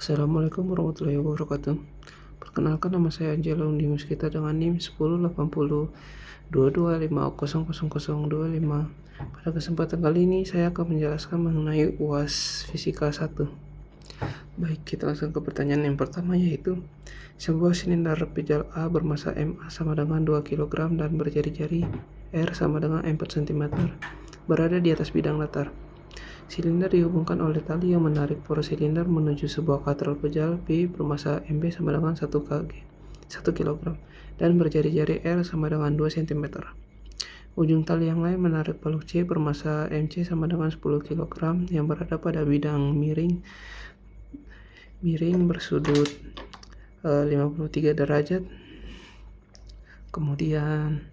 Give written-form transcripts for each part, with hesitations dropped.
Assalamualaikum warahmatullahi wabarakatuh. Perkenalkan, nama saya Angelo Undimus, kita dengan NIM 108022500025. Pada kesempatan kali ini saya akan menjelaskan mengenai UAS Fisika 1. Baik, kita langsung ke pertanyaan yang pertama, yaitu sebuah silinder pejal A bermasa MA sama dengan 2 kg dan berjari-jari R sama dengan 4 cm berada di atas bidang datar. Silinder dihubungkan oleh tali yang menarik poros silinder menuju sebuah katral pejal B bermasa MB sama dengan 1 kg dan berjari-jari R sama dengan 2 cm. Ujung tali yang lain menarik balok C bermasa MC sama dengan 10 kg yang berada pada bidang miring bersudut 53 derajat. Kemudian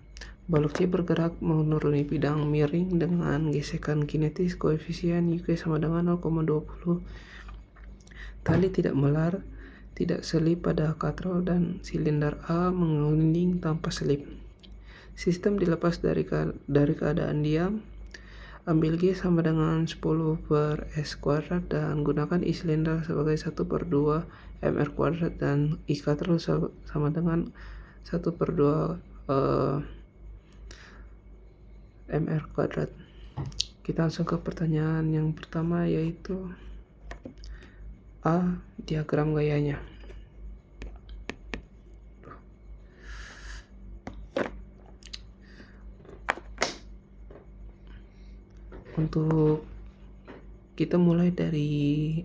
balok C bergerak menuruni bidang miring dengan gesekan kinetis koefisien UK sama dengan 0,20. Tali tidak melar, tidak selip pada katral dan silinder A menggelinding tanpa selip. Sistem dilepas dari keadaan diam. Ambil G sama dengan 10/S² dan gunakan I silinder sebagai 1/2 mR² dan I katral sama dengan 1/2 mR². Kita langsung ke pertanyaan yang pertama, yaitu A. Diagram gayanya. Untuk kita mulai dari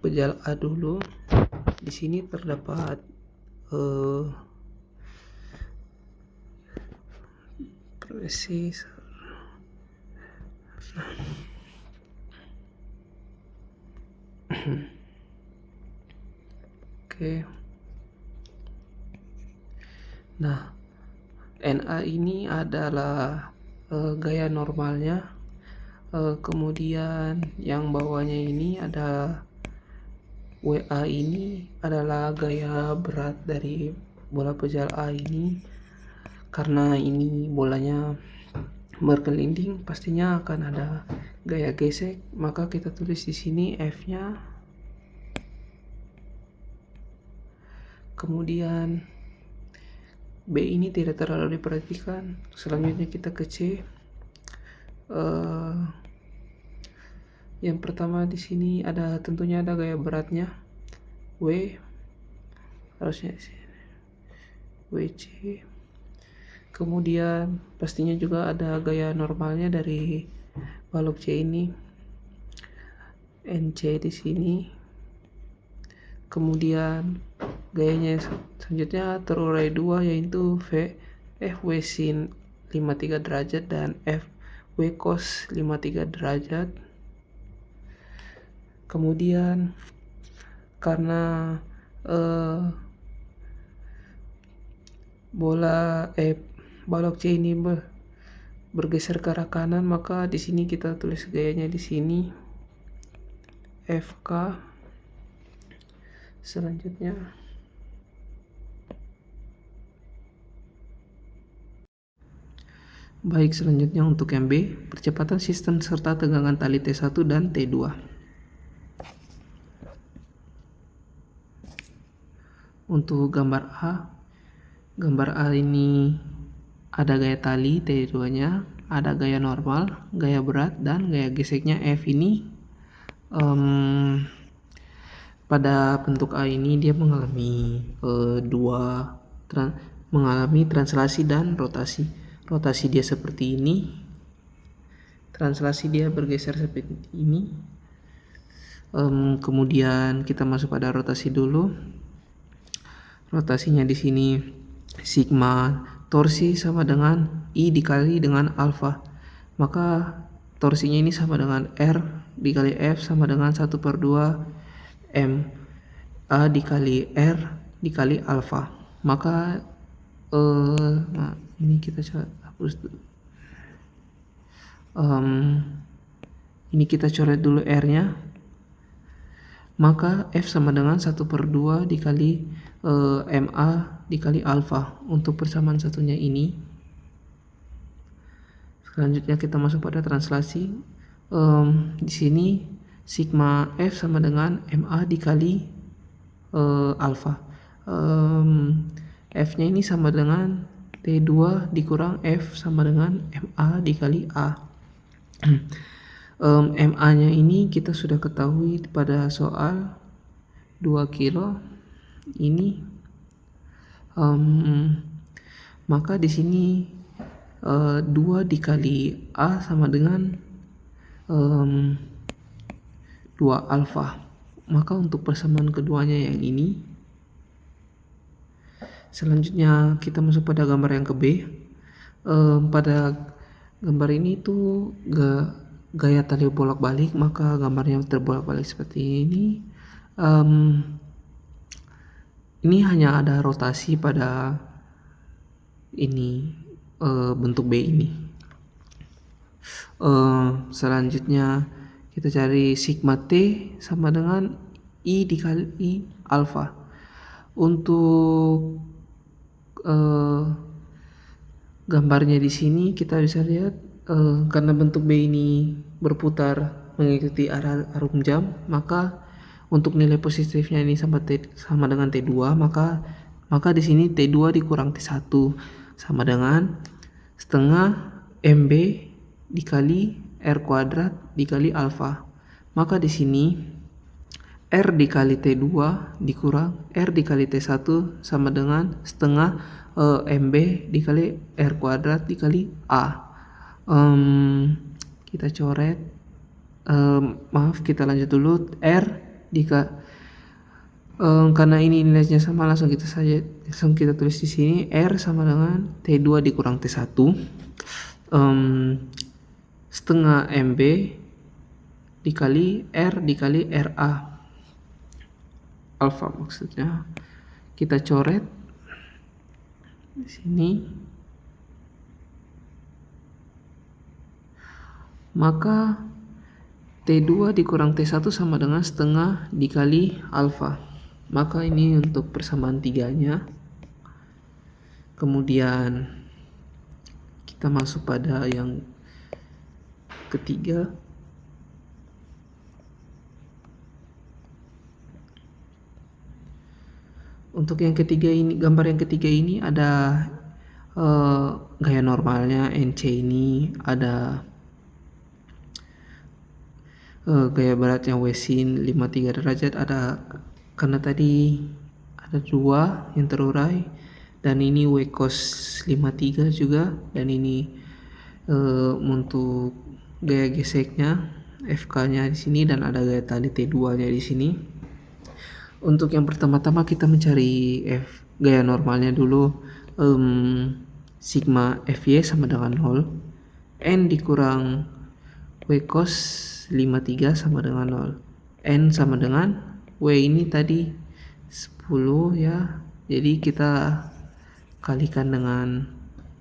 pejal A dulu. Di sini terdapat presis. Oke. Nah, NA ini adalah gaya normalnya. Kemudian yang bawahnya ini ada WA, ini adalah gaya berat dari bola pejal A ini. Karena ini bolanya bergelinding, pastinya akan ada gaya gesek, maka kita tulis di sini F-nya. Kemudian B ini tidak terlalu diperhatikan. Selanjutnya kita ke C. Yang pertama di sini tentunya ada gaya beratnya W, harusnya WC. Kemudian pastinya juga ada gaya normalnya dari balok C ini, NC di sini. Kemudian gayanya selanjutnya terurai dua, yaitu FW sin 53 derajat dan FW cos 53 derajat. Kemudian karena balok C ini bergeser ke arah kanan, maka di sini kita tulis gayanya di sini FK. Selanjutnya untuk yang B, percepatan sistem serta tegangan tali T1 dan T2. Untuk gambar A ini ada gaya tali T2-nya, ada gaya normal, gaya berat, dan gaya geseknya F ini. Pada bentuk A ini dia mengalami mengalami translasi dan rotasi. Rotasi dia seperti ini, translasi dia bergeser seperti ini. Kemudian kita masuk pada rotasi dulu. Rotasinya di sini sigma torsi sama dengan I dikali dengan alfa. Maka torsinya ini sama dengan R dikali F sama dengan 1/2 M A dikali R dikali alfa. Maka ini kita hapus dulu. Ini kita coret dulu R-nya. Maka F sama dengan 1/2 dikali MA dikali alfa untuk persamaan satunya ini. Selanjutnya kita masuk pada translasi. Di sini sigma F sama dengan MA dikali alfa. F nya ini sama dengan T2 dikurang F sama dengan MA dikali A. MA nya ini kita sudah ketahui pada soal 2 kilo ini, maka di sini 2 dikali A sama dengan 2 alfa. Maka untuk persamaan keduanya yang ini. Selanjutnya kita masuk pada gambar yang ke B. Pada gambar ini tuh gaya tali bolak-balik, maka gambarnya terbolak-balik seperti ini. Ini hanya ada rotasi pada ini, bentuk B ini. Selanjutnya kita cari sigma T sama dengan I dikali alfa. Untuk gambarnya di sini kita bisa lihat karena bentuk B ini berputar mengikuti arah jarum jam, maka untuk nilai positifnya ini sama dengan T2, maka di sini T2 dikurang T1 sama dengan setengah MB dikali R kuadrat dikali alfa. Maka di sini R dikali T2 dikurang R dikali T1 sama dengan setengah MB dikali R kuadrat dikali A. Kita coret, kita lanjut dulu. R karena ini nilainya sama, langsung kita tulis di sini R sama dengan T2 dikurang T1 setengah MB dikali R dikali RA alfa maksudnya. Kita coret di sini, maka T2 dikurang T1 sama dengan setengah dikali alfa. Maka ini untuk persamaan tiganya. Kemudian kita masuk pada yang ketiga. Untuk yang ketiga ini, gambar yang ketiga ini ada gaya normalnya NC ini, ada gaya beratnya W sin 53 derajat, ada karena tadi ada 2 yang terurai, dan ini W cos 53 juga, dan ini untuk gaya geseknya FK nya di sini, dan ada gaya tali T2 nya di sini. Untuk yang pertama-tama kita mencari gaya normalnya dulu. Sigma Fy sama dengan 0, N dikurang W cos 53 sama dengan 0, N sama dengan W ini tadi 10 ya, jadi kita kalikan dengan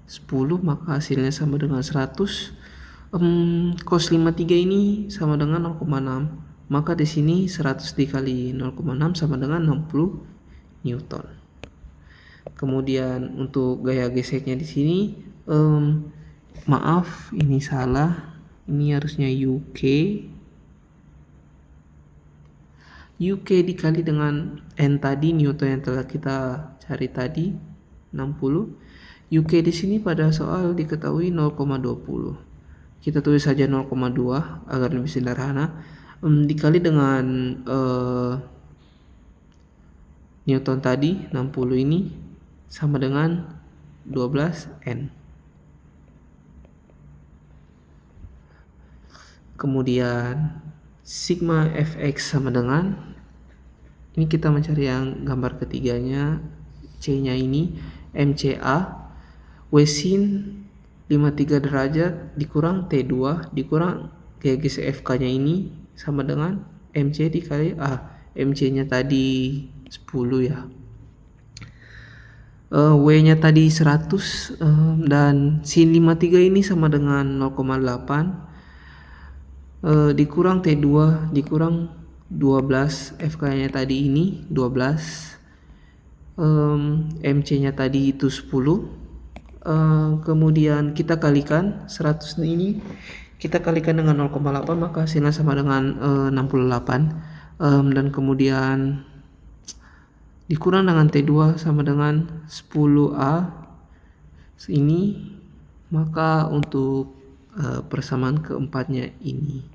10 maka hasilnya sama dengan 100. Cos 53 ini sama dengan 0,6, maka di sini 100 dikali 0,6 sama dengan 60 Newton. Kemudian untuk gaya geseknya di sini, maaf ini salah, ini harusnya UK dikali dengan N tadi, Newton yang telah kita cari tadi 60. UK di sini pada soal diketahui 0,20. Kita tulis saja 0,2 agar lebih sederhana. Dikali dengan Newton tadi 60 ini sama dengan 12 N. Kemudian sigma Fx sama dengan, ini kita mencari yang gambar ketiganya, C nya ini MCA W sin 53 derajat dikurang T2 dikurang gaya gesek FK nya ini sama dengan MC dikali A. MC nya tadi 10 ya, W nya tadi 100, dan sin 53 ini sama dengan 0,8 dikurang T2 dikurang 12 FK nya tadi ini 12, MC nya tadi itu 10. Kemudian kita kalikan 100 ini kita kalikan dengan 0,8 maka hasilnya sama dengan 68. Dan kemudian dikurang dengan T2 sama dengan 10A ini, maka untuk persamaan keempatnya ini.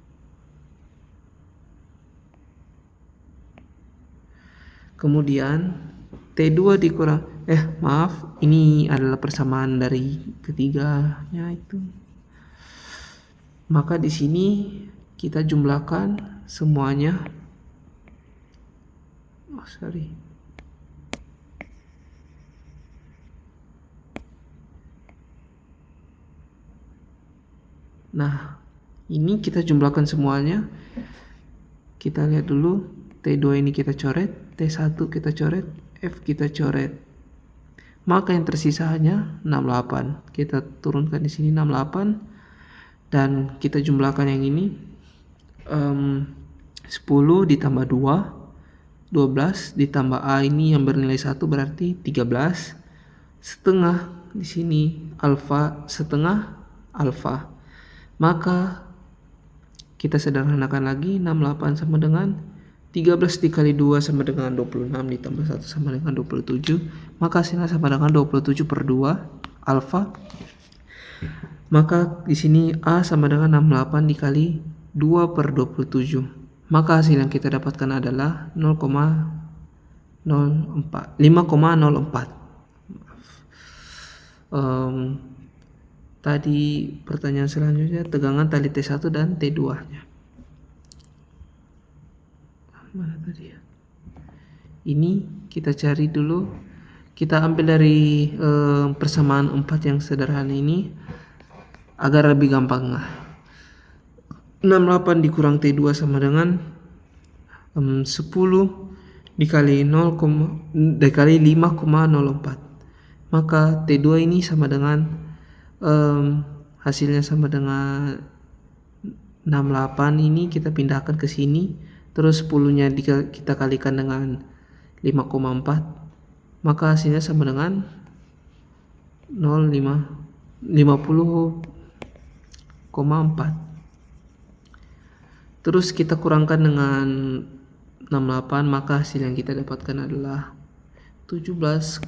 Kemudian T2 dikurang ini adalah persamaan dari ketiganya itu. Maka di sini kita jumlahkan semuanya. Nah, ini kita jumlahkan semuanya. Kita lihat dulu, T2 ini kita coret, T1 kita coret, F kita coret. Maka yang tersisa hanya 68. Kita turunkan di sini 68 dan kita jumlahkan yang ini. 10 ditambah 2, 12 ditambah A ini yang bernilai 1 berarti 13. Setengah di sini alfa, setengah alfa. Maka kita sederhanakan lagi, 68 sama dengan 13 dikali 2 sama dengan 26 ditambah 1 sama dengan 27. Maka hasilnya sama dengan 27 per 2 alfa. Maka di sini A sama dengan 68 dikali 2 per 27. Maka hasil yang kita dapatkan adalah 5,04. Tadi pertanyaan selanjutnya tegangan tali T1 dan T2 nya. Mana tadi ya? Ini kita cari dulu. Kita ambil dari persamaan 4 yang sederhana ini agar lebih gampang. 68 dikurang T2 sama dengan 10 dikali 5,04. Maka T2 ini sama dengan hasilnya sama dengan 68. Ini kita pindahkan ke sini, terus 10-nya kita kalikan dengan 5,4, maka hasilnya sama dengan 50,4. Terus kita kurangkan dengan 68, maka hasil yang kita dapatkan adalah 17,6.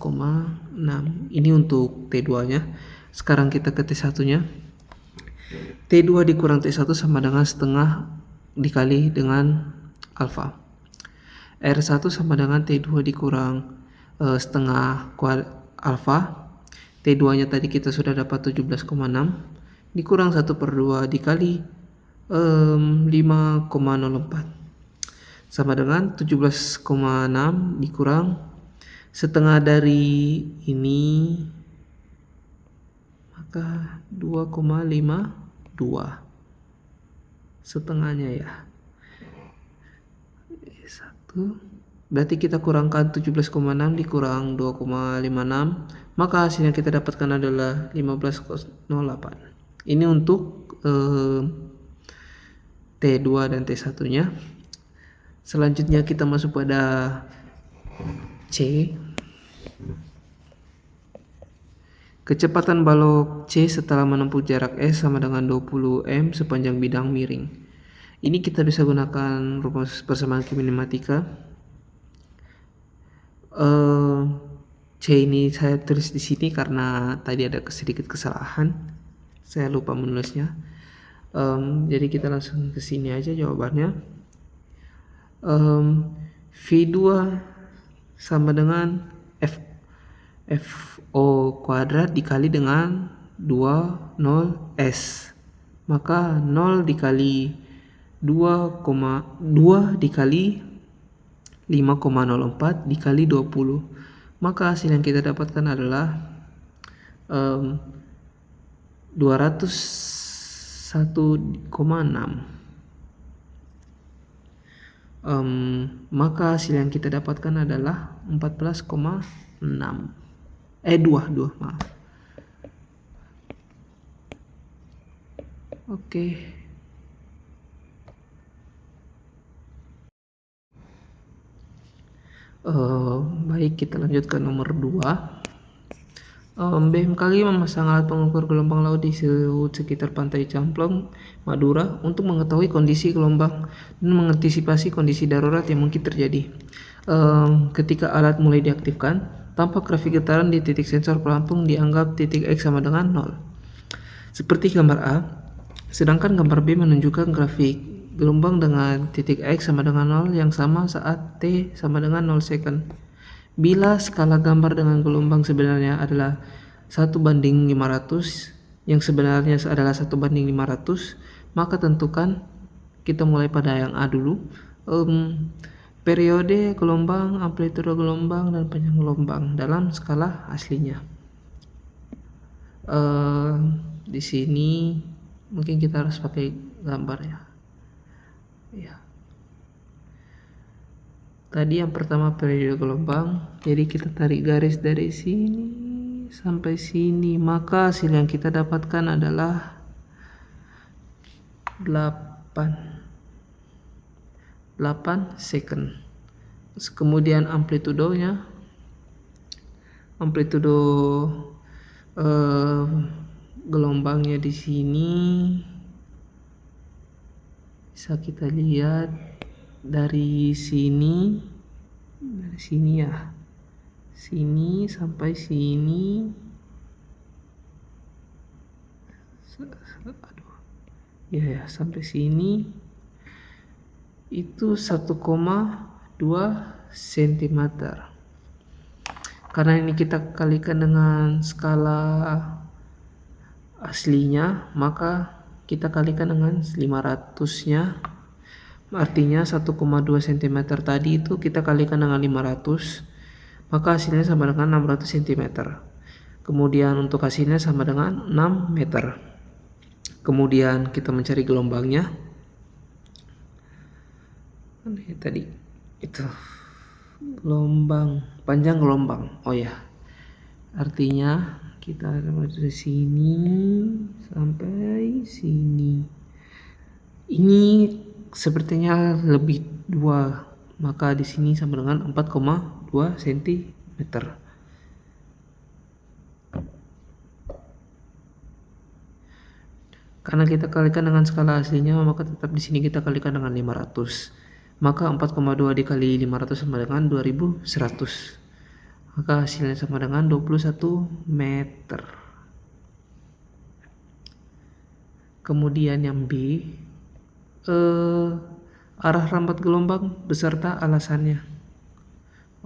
Ini untuk T2 nya. Sekarang kita ke T1 nya. T2 dikurang T1 sama dengan setengah dikali dengan alfa. R1 sama dengan T2 dikurang setengah alfa. T2 nya tadi kita sudah dapat 17,6 dikurang 1 per 2 dikali 5,04 sama dengan 17,6 dikurang setengah dari ini, maka 2,52 setengahnya ya. 1 berarti kita kurangkan 17,6 dikurang 2,56, maka hasil yang kita dapatkan adalah 15,08. Ini untuk T2 dan T1 nya. Selanjutnya kita masuk pada C. Kecepatan balok C setelah menempuh jarak S sama dengan 20 m sepanjang bidang miring. Ini kita bisa gunakan rumus persamaan kinematika. C ini saya tulis di sini karena tadi ada sedikit kesalahan, saya lupa menulisnya. Jadi kita langsung ke sini aja jawabannya. V2 sama dengan FO kuadrat dikali dengan 20S, maka 0 dikali 2 dikali 5,04 dikali 20, maka hasil yang kita dapatkan adalah 201,6. Maka hasil yang kita dapatkan adalah 14,6. 2 maaf. Oke. Baik, kita lanjutkan nomor 2. BMKG memasang alat pengukur gelombang laut di sekitar pantai Camplong, Madura untuk mengetahui kondisi gelombang dan mengantisipasi kondisi darurat yang mungkin terjadi. Ketika alat mulai diaktifkan, tampak grafik getaran di titik sensor pelampung dianggap titik X sama dengan 0. Seperti gambar A, sedangkan gambar B menunjukkan grafik gelombang dengan titik X sama dengan 0 yang sama saat T sama dengan 0 second. Bila skala gambar dengan gelombang sebenarnya adalah 1:500, yang sebenarnya adalah 1:500, maka tentukan, kita mulai pada yang A dulu, periode gelombang, amplitude gelombang, dan panjang gelombang dalam skala aslinya. Di sini mungkin kita harus pakai gambar ya. Tadi yang pertama periode gelombang, jadi kita tarik garis dari sini sampai sini, maka hasil yang kita dapatkan adalah 8 second. Kemudian amplitude gelombangnya di sini bisa kita lihat dari sini ya, sini sampai sini, sampai sini itu 1,2 cm. Karena ini kita kalikan dengan skala aslinya, maka kita kalikan dengan 500-nya. Artinya 1,2 cm tadi itu kita kalikan dengan 500, maka hasilnya sama dengan 600 cm. Kemudian untuk hasilnya sama dengan 6 meter. Kemudian kita mencari gelombangnya. Tadi itu gelombang, panjang gelombang. Oh ya, artinya kita dari sini sampai sini. Ini sepertinya lebih 2, maka di sini sama dengan 4,2 cm. Karena kita kalikan dengan skala aslinya, maka tetap di sini kita kalikan dengan 500. Maka 4,2 dikali 500 sama dengan 2100. Maka hasilnya sama dengan 21 meter. Kemudian yang B, arah rambat gelombang beserta alasannya.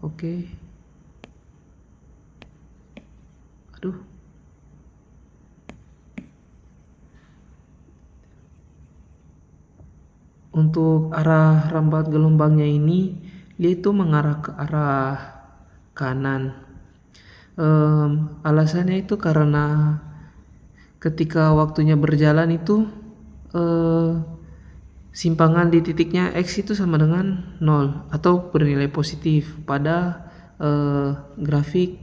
Oke. Untuk arah rambat gelombangnya ini, dia itu mengarah ke arah kanan. Alasannya itu karena ketika waktunya berjalan itu simpangan di titiknya X itu sama dengan 0 atau bernilai positif pada grafik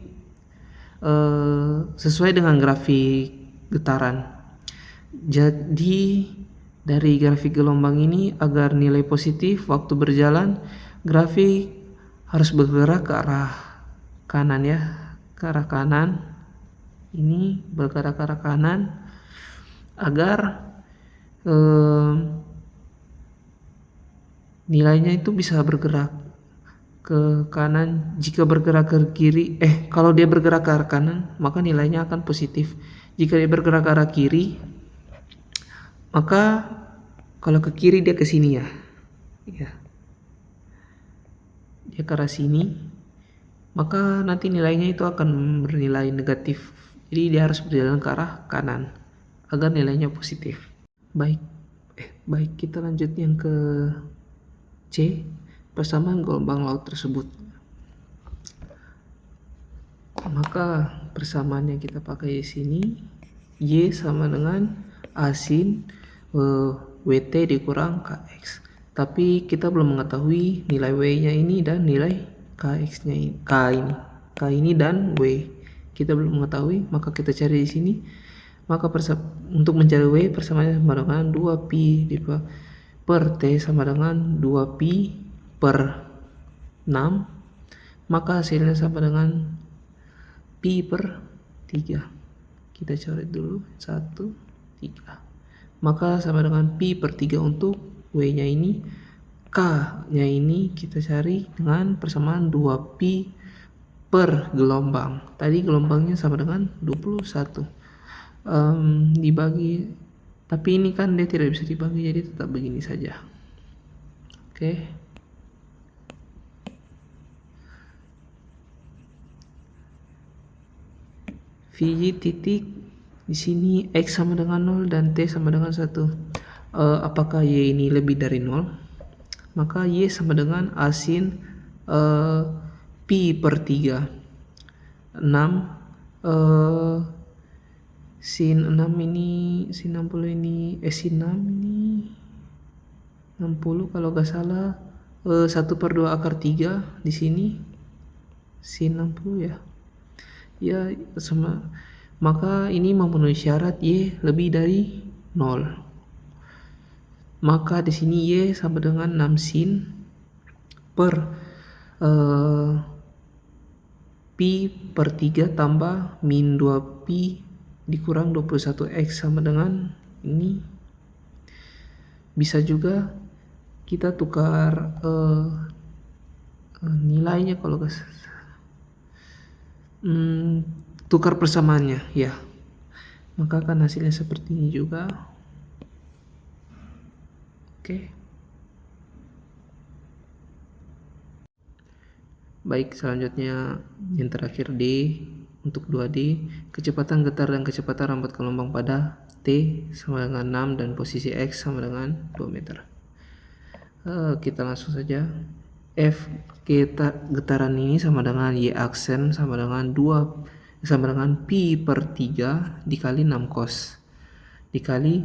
sesuai dengan grafik getaran. Jadi dari grafik gelombang ini, agar nilai positif waktu berjalan, grafik harus bergerak ke arah kanan ya, ke arah kanan. Ini bergerak ke arah kanan agar nilainya itu bisa bergerak ke kanan. Jika bergerak ke kiri, kalau dia bergerak ke arah kanan, maka nilainya akan positif. Jika dia bergerak ke arah kiri, maka kalau ke kiri dia ke sini ya. Dia ke arah sini, maka nanti nilainya itu akan bernilai negatif. Jadi dia harus berjalan ke arah kanan agar nilainya positif. Baik, kita lanjut yang ke C, persamaan gelombang laut tersebut. Maka persamaannya kita pakai di sini, Y sama dengan A sin WT dikurang KX. Tapi kita belum mengetahui nilai W-nya ini dan nilai KX-nya ini, K ini dan W. Kita belum mengetahui, maka kita cari di sini. Maka untuk mencari W, persamaannya sama dengan 2pi per T sama dengan 2pi per 6. Maka hasilnya sama dengan pi per 3. Kita coret dulu 1, 3. Maka sama dengan pi per 3 untuk W nya ini. K nya ini kita cari dengan persamaan 2pi per gelombang. Tadi gelombangnya sama dengan 21. Dibagi, tapi ini kan dia tidak bisa dibagi, jadi tetap begini saja. Oke. VJ titik di sini X sama dengan 0 dan T sama dengan 1. Apakah Y ini lebih dari 0? Maka Y sama dengan A sin pi per 3. 6 sin 6 ini, sin 60 ini, sin 6 ini 60 kalau gak salah. 1 per 2 akar 3 di sini sin 60 ya. Ya sama, maka ini memenuhi syarat Y lebih dari 0. Maka di sini Y sama dengan 6 sin per pi per 3 tambah min 2pi dikurang 21x sama dengan ini. Bisa juga kita tukar nilainya kalau tukar persamaannya ya, maka akan hasilnya seperti ini juga. Oke. Baik, selanjutnya yang terakhir D. Untuk 2D, kecepatan getar dan kecepatan rambat gelombang pada T sama dengan 6 dan posisi X sama dengan 2 meter. Kita langsung saja. F getaran ini sama dengan Y aksen sama dengan pi per 3 dikali 6 cos dikali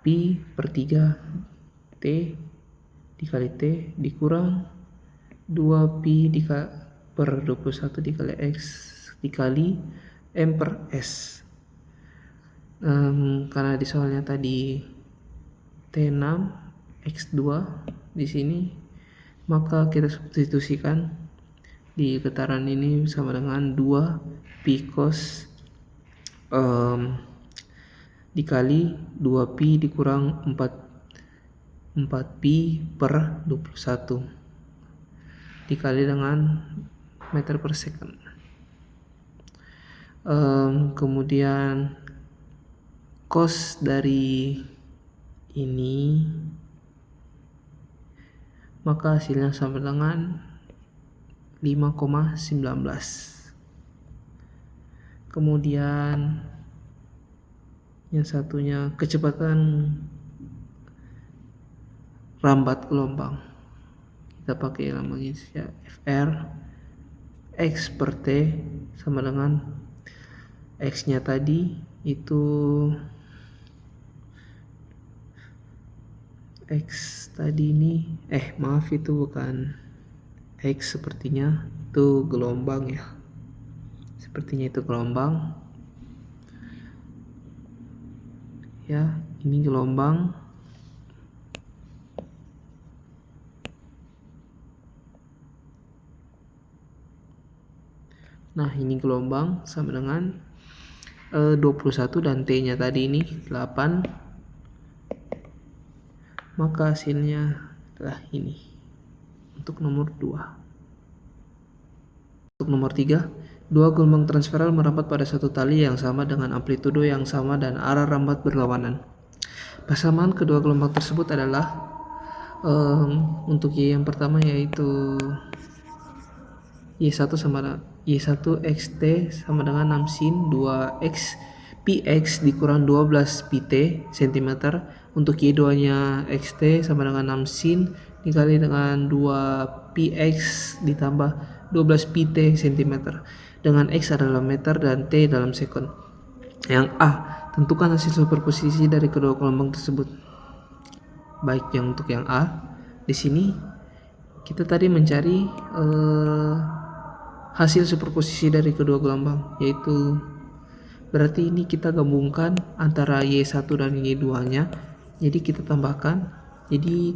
pi per 3 T dikali T dikurang 2pi per 21 dikali X dikali M per S. Karena di soalnya tadi T6 X2 di sini, maka kita substitusikan di getaran ini sama dengan 2 pi cos dikali 2pi dikurang 4pi per 21 dikali dengan meter per second. Kemudian cos dari ini, maka hasilnya sama dengan 5,19. Kemudian yang satunya kecepatan rambat gelombang, kita pakai lambangnya Fr. X per T sama dengan X nya tadi itu X tadi ini maaf, itu bukan X, sepertinya itu gelombang ya, sepertinya itu gelombang ya, ini gelombang. Nah, ini gelombang sama dengan 21 dan T nya tadi ini 8, maka hasilnya adalah ini untuk nomor 2. Untuk nomor 3, dua gelombang transferal merambat pada satu tali yang sama dengan amplitudo yang sama dan arah rambat berlawanan. Persamaan kedua gelombang tersebut adalah untuk Y yang pertama yaitu Y1 XT sama dengan 6 sin 2x px dikurang 12 pt cm. Untuk Y2 nya XT sama dengan 6 sin dikali dengan 2 px ditambah 12 pt cm, dengan x adalah meter dan t dalam sekon. Yang A, tentukan hasil superposisi dari kedua gelombang tersebut. Baik, yang untuk yang A di sini kita tadi mencari hasil superposisi dari kedua gelombang, yaitu berarti ini kita gabungkan antara Y1 dan Y2 nya, jadi kita tambahkan, jadi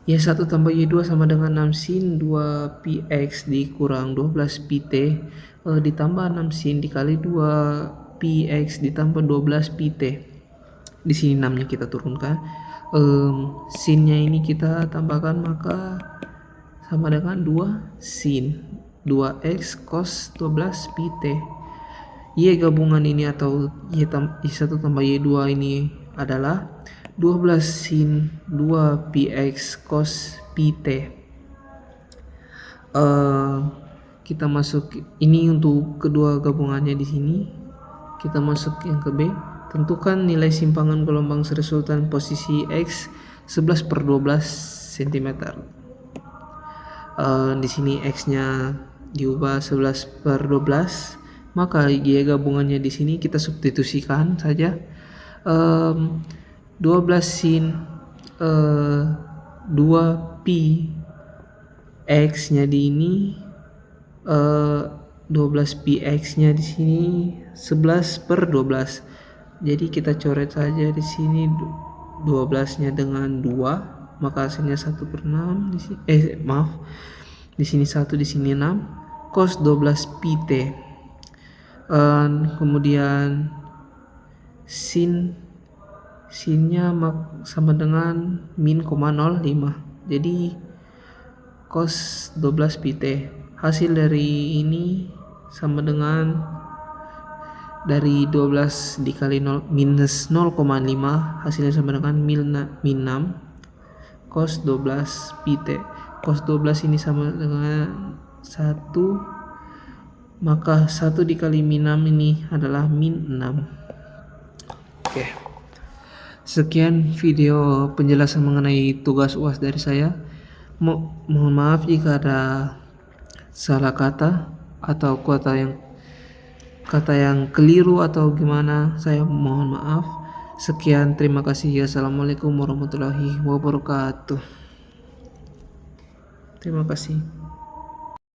Y1 tambah Y2 sama dengan 6 sin 2 px dikurang 12 pt, ditambah 6 sin dikali 2 px ditambah 12 pt. Di sini 6 nya kita turunkan, sinnya ini kita tambahkan, maka sama dengan 2 sin 2x cos 12 pt. Y gabungan ini atau Y1 tambah Y2 ini adalah 12 sin 2 px cos pt. Kita masuk ini untuk kedua gabungannya di sini. Kita masuk yang ke B. Tentukan nilai simpangan gelombang seresultan posisi X 11/12 cm. Di sini X-nya diubah 11/12, maka Y gabungannya di sini kita substitusikan saja. 12 sin 2 pi X-nya di ini, 12 pi X-nya di sini 11/12. Jadi kita coret saja di sini 12-nya dengan 2, maka hasilnya 1/6 di sini. Di sini 1, di sini 6, cos 12 pi t. Kemudian sinnya sama dengan min 0,05. Jadi cos 12 pi t. Hasil dari ini sama dengan dari 12 dikali 0 minus 0,5, hasilnya sama dengan min 6 cos 12 pi t. Cos 12 ini sama dengan 1, maka 1 dikali min 6 ini adalah min 6. Oke. Sekian video penjelasan mengenai tugas UAS dari saya. Mohon maaf jika ada salah kata atau kata yang keliru atau gimana, saya mohon maaf. Sekian, terima kasih. Assalamualaikum warahmatullahi wabarakatuh. Terima kasih.